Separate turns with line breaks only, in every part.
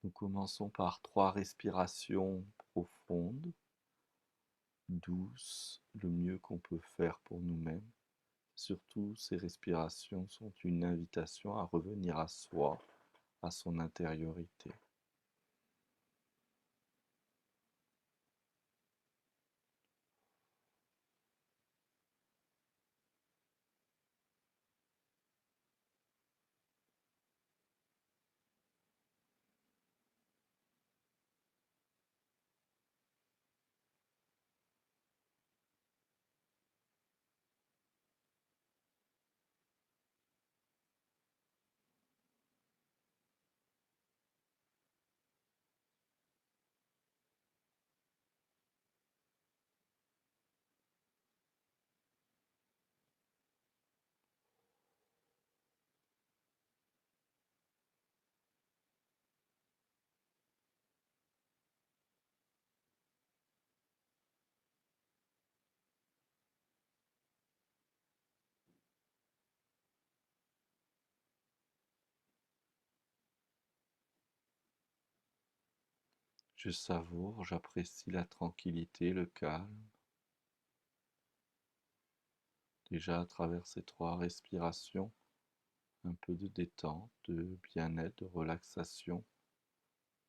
Nous commençons par 3 respirations profondes, douces, le mieux qu'on peut faire pour nous-mêmes. Surtout, ces respirations sont une invitation à revenir à soi, à son intériorité. Je savoure, j'apprécie la tranquillité, le calme. Déjà à travers ces 3 respirations, un peu de détente, de bien-être, de relaxation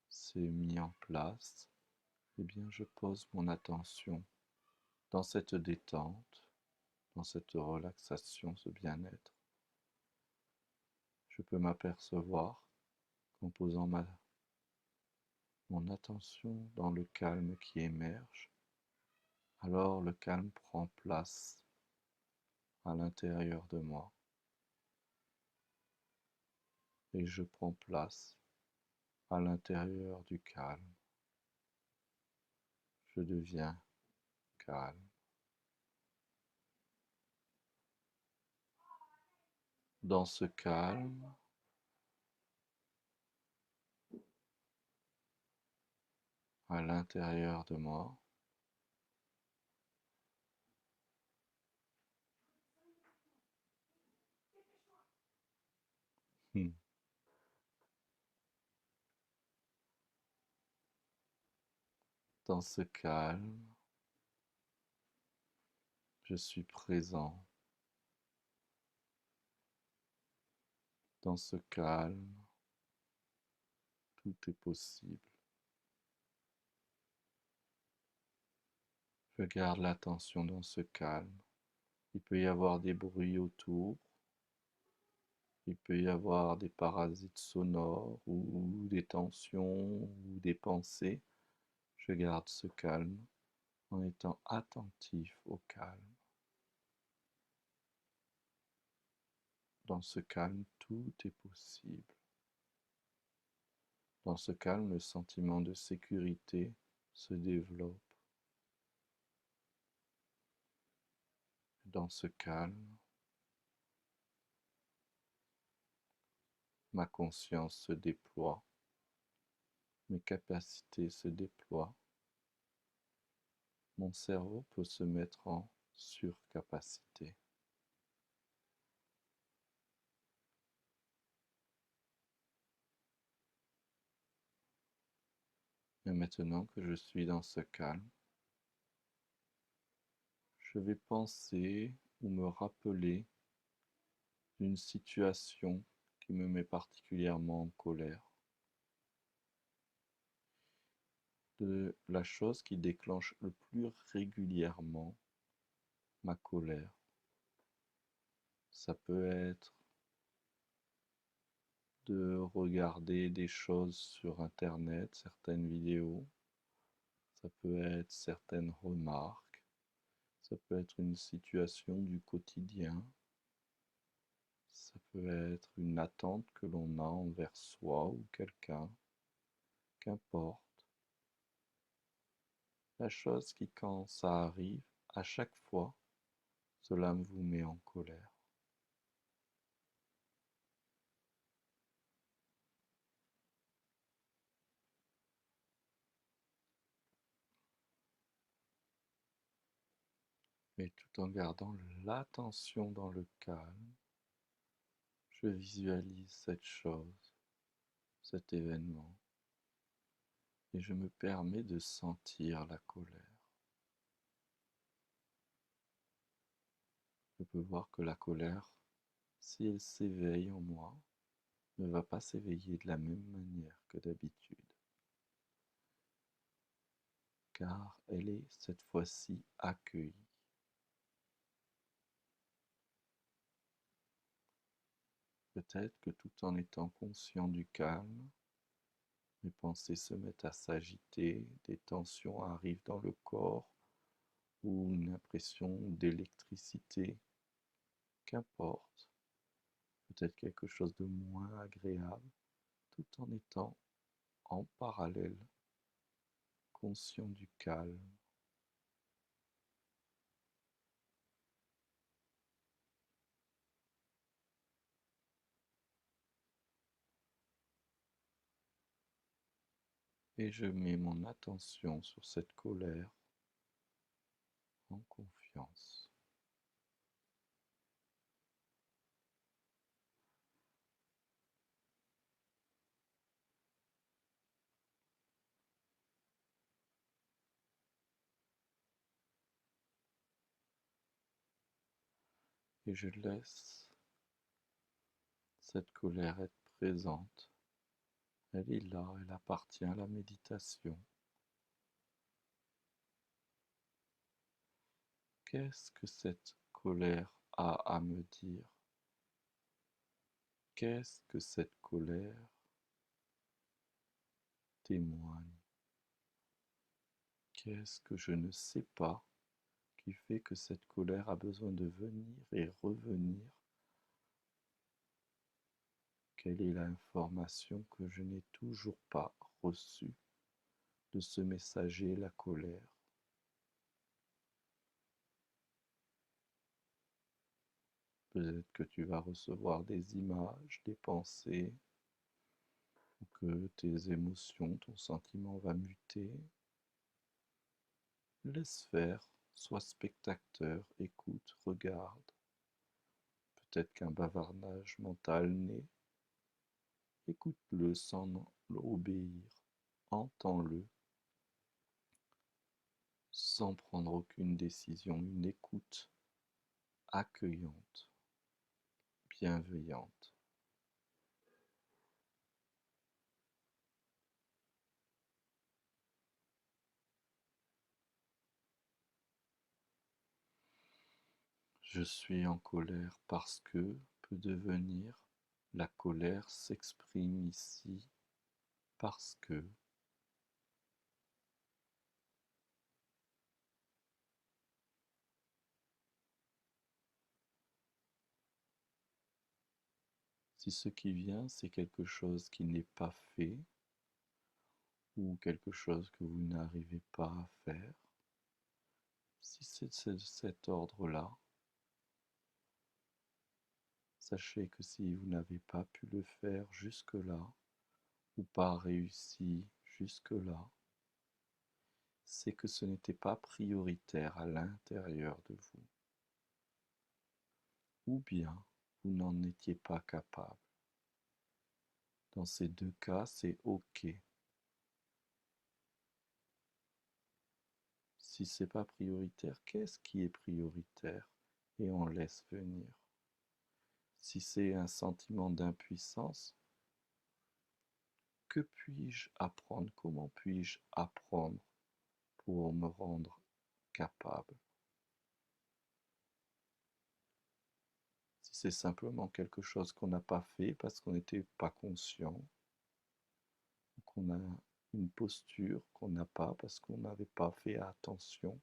s'est mis en place. Eh bien, je pose mon attention dans cette détente, dans cette relaxation, ce bien-être. Je peux m'apercevoir qu'en posant mon attention dans le calme qui émerge, alors le calme prend place à l'intérieur de moi et je prends place à l'intérieur du calme. Je deviens calme. Dans ce calme, à l'intérieur de moi, dans ce calme, je suis présent. Dans ce calme, tout est possible. Je garde l'attention dans ce calme. Il peut y avoir des bruits autour, il peut y avoir des parasites sonores ou des tensions ou des pensées. Je garde ce calme en étant attentif au calme. Dans ce calme, tout est possible. Dans ce calme, le sentiment de sécurité se développe. Dans ce calme, ma conscience se déploie, mes capacités se déploient, mon cerveau peut se mettre en surcapacité. Et maintenant que je suis dans ce calme, je vais penser ou me rappeler d'une situation qui me met particulièrement en colère, de la chose qui déclenche le plus régulièrement ma colère. Ça peut être de regarder des choses sur Internet, certaines vidéos, ça peut être certaines remarques, ça peut être une situation du quotidien, ça peut être une attente que l'on a envers soi ou quelqu'un, qu'importe. La chose qui, quand ça arrive, à chaque fois, cela vous met en colère. Mais tout en gardant l'attention dans le calme, je visualise cette chose, cet événement. et je me permets de sentir la colère. Je peux voir que la colère, si elle s'éveille en moi, ne va pas s'éveiller de la même manière que d'habitude, car elle est cette fois-ci accueillie. Peut-être que tout en étant conscient du calme, mes pensées se mettent à s'agiter, des tensions arrivent dans le corps, ou une impression d'électricité, qu'importe, peut-être quelque chose de moins agréable, tout en étant en parallèle conscient du calme. Et je mets mon attention sur cette colère en confiance. Et je laisse cette colère être présente. Elle est là, elle appartient à la méditation. Qu'est-ce que cette colère a à me dire? Qu'est-ce que cette colère témoigne? Qu'est-ce que je ne sais pas qui fait que cette colère a besoin de venir et revenir? Quelle est l'information que je n'ai toujours pas reçue de ce messager, la colère? Peut-être que tu vas recevoir des images, des pensées, ou que tes émotions, ton sentiment va muter. Laisse faire, sois spectateur, écoute, regarde. Peut-être qu'un bavardage mental naît. Écoute-le sans l'obéir. Entends-le sans prendre aucune décision. Une écoute accueillante, bienveillante. Je suis en colère parce que peut devenir la colère s'exprime ici parce que si ce qui vient c'est quelque chose qui n'est pas fait ou quelque chose que vous n'arrivez pas à faire, si c'est de cet ordre-là, sachez que si vous n'avez pas pu le faire jusque-là ou pas réussi jusque-là, c'est que ce n'était pas prioritaire à l'intérieur de vous. Ou bien vous n'en étiez pas capable. Dans ces deux cas, c'est OK. Si c'est pas prioritaire, qu'est-ce qui est prioritaire? Et on laisse venir. Si c'est un sentiment d'impuissance, que puis-je apprendre? Comment puis-je apprendre pour me rendre capable? Si c'est simplement quelque chose qu'on n'a pas fait parce qu'on n'était pas conscient, qu'on a une posture qu'on n'a pas parce qu'on n'avait pas fait attention,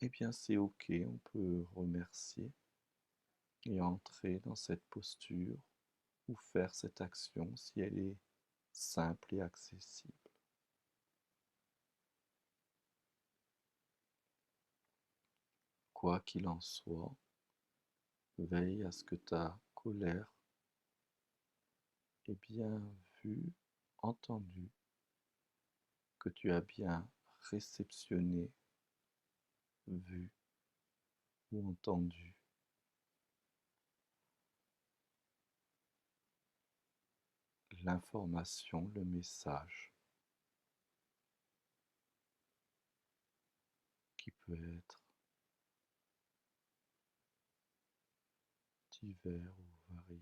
eh bien c'est OK, on peut remercier et entrer dans cette posture ou faire cette action si elle est simple et accessible. Quoi qu'il en soit, veille à ce que ta colère ait bien vu, entendu, que tu as bien réceptionné, vu ou entendu. l'information, le message, qui peut être divers ou varié.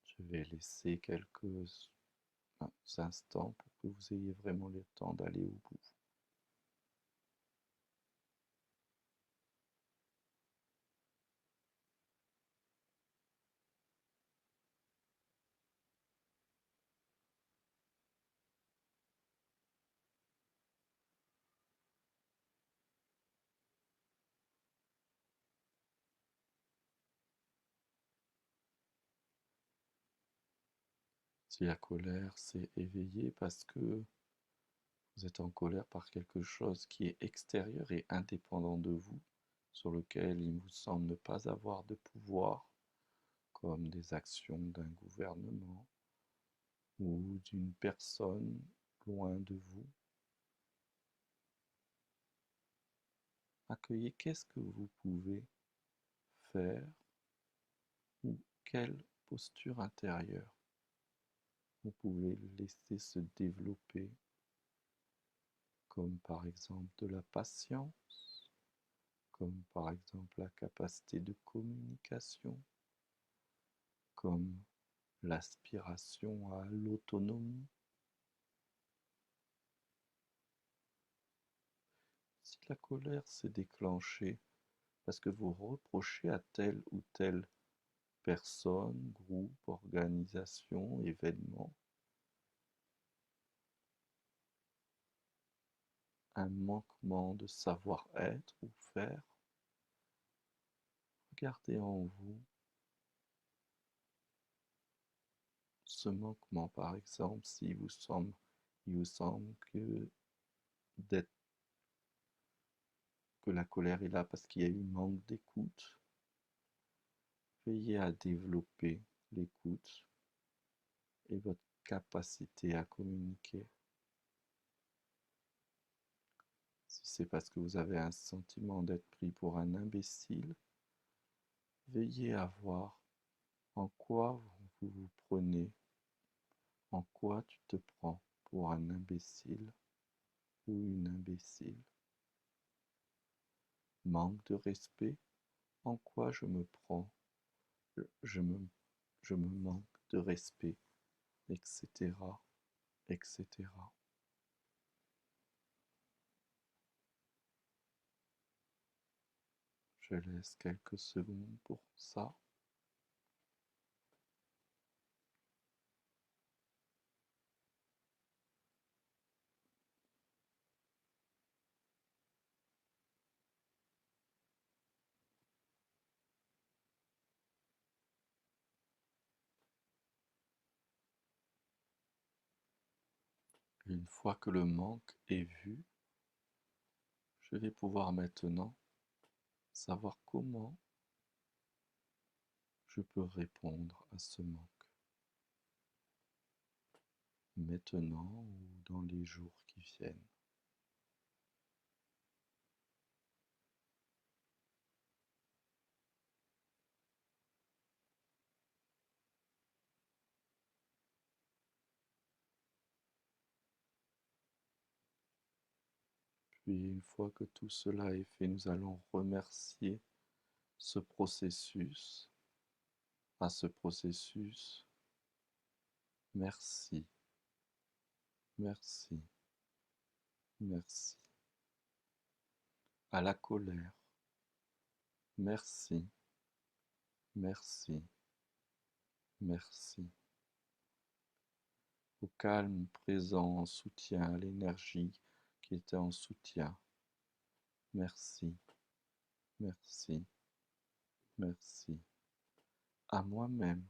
Je vais laisser quelques instants pour que vous ayez vraiment le temps d'aller au bout. Si la colère s'est éveillée parce que vous êtes en colère par quelque chose qui est extérieur et indépendant de vous, sur lequel il vous semble ne pas avoir de pouvoir, comme des actions d'un gouvernement ou d'une personne loin de vous, accueillez qu'est-ce que vous pouvez faire ou quelle posture intérieure vous pouvez laisser se développer, comme par exemple de la patience, comme par exemple la capacité de communication, comme l'aspiration à l'autonomie. Si la colère s'est déclenchée parce que vous reprochez à telle ou telle personne, groupe, organisation, événement, un manquement de savoir-être ou faire, regardez en vous ce manquement, par exemple, il vous semble d'être, que la colère est là parce qu'il y a eu manque d'écoute, veillez à développer l'écoute et votre capacité à communiquer. Si c'est parce que vous avez un sentiment d'être pris pour un imbécile, veillez à voir en quoi vous vous prenez, en quoi tu te prends pour un imbécile ou une imbécile. Manque de respect, en quoi je me prends, je me, je me manque de respect, etc., etc. Je laisse quelques secondes pour ça. Une fois que le manque est vu, je vais pouvoir maintenant savoir comment je peux répondre à ce manque, maintenant ou dans les jours qui viennent. Puis une fois que tout cela est fait, nous allons remercier ce processus. À ce processus, merci, merci, merci. À la colère, merci, merci, merci. Au calme présent en soutien, à l'énergie qui était en soutien, merci, merci, merci. À moi-même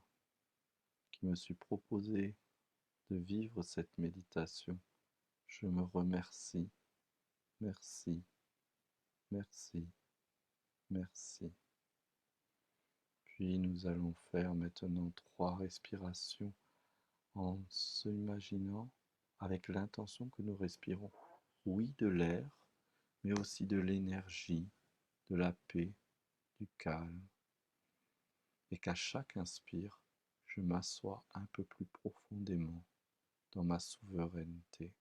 qui me suis proposé de vivre cette méditation, je me remercie, merci, merci, merci. Puis nous allons faire maintenant 3 respirations en s'imaginant avec l'intention que nous respirons, oui, de l'air, mais aussi de l'énergie, de la paix, du calme, et qu'à chaque inspire, je m'assois un peu plus profondément dans ma souveraineté.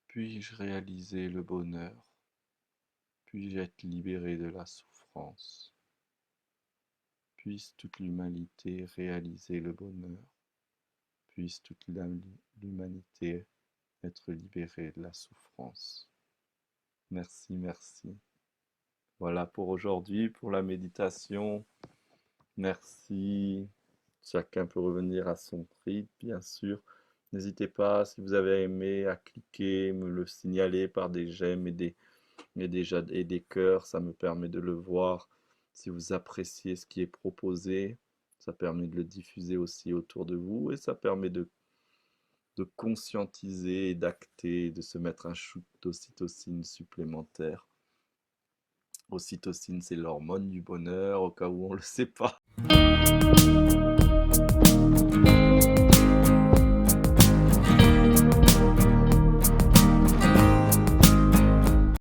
Puis-je réaliser le bonheur? Puis-je être libéré de la souffrance? Puisse toute l'humanité réaliser le bonheur? Puisse toute l'humanité être libérée de la souffrance? Merci, merci. Voilà pour aujourd'hui, pour la méditation. Merci. Chacun peut revenir à son rythme, bien sûr. N'hésitez pas, si vous avez aimé, à cliquer, me le signaler par des j'aime et des cœurs. Ça me permet de le voir. Si vous appréciez ce qui est proposé, ça permet de le diffuser aussi autour de vous et ça permet de conscientiser, d'acter, de se mettre un shoot d'ocytocine supplémentaire. Ocytocine, c'est l'hormone du bonheur, au cas où on ne le sait pas.